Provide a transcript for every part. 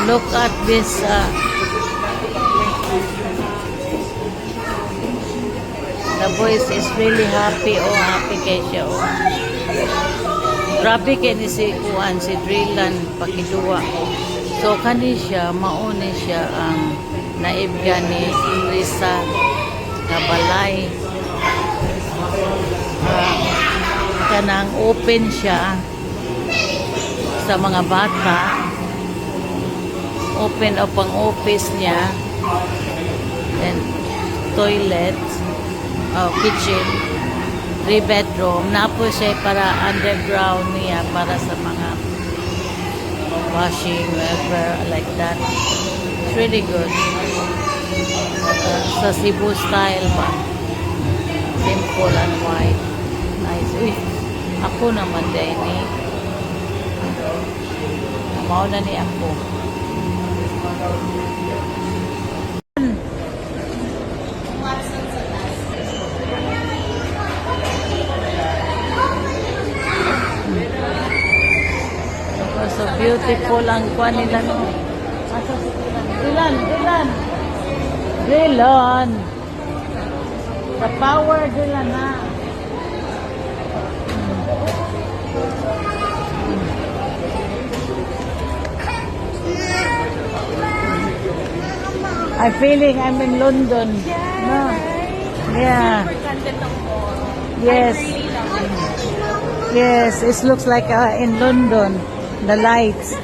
Look at this. The boys is really happy. Oh, happy kay siya. Oh. Grabe kay ni si Kuan, si Drillan, pakiduwa. So, kani siya, mauni siya ang naibga ni Risa na balay. Kanang open siya sa mga bata. Open up ang office niya. And toilet. Kitchen. 3 bedroom. Napo siya para underground niya para sa mga washing, whatever, like that. It's really good. Sa Cebu style ba? Simple and white. Nice. Uy, ako naman din eh. Mauna ni ako. So beautiful ang kuha nila, no? Dylan. The power Dylan, ha? I'm feeling I'm in London. No. Yeah. Yes. Yes, it looks like in London. The lights.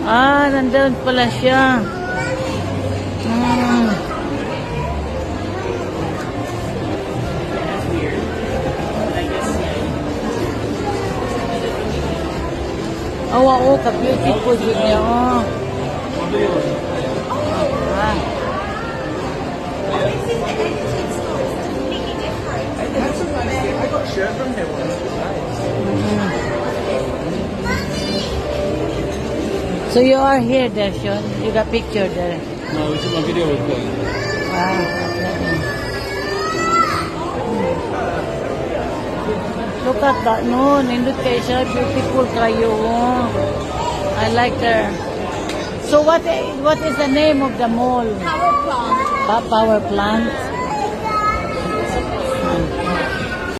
Nandun pala siya. Oo, ka-beautiful yun niya. I got a shirt from him once. So you are here, Darshan? You got picture there? No, it's my video was playing. Wow. Look at that. No, nindot kayo siya. Beautiful kayo. I like her. So what is the name of the mall? Power plant. Power plant.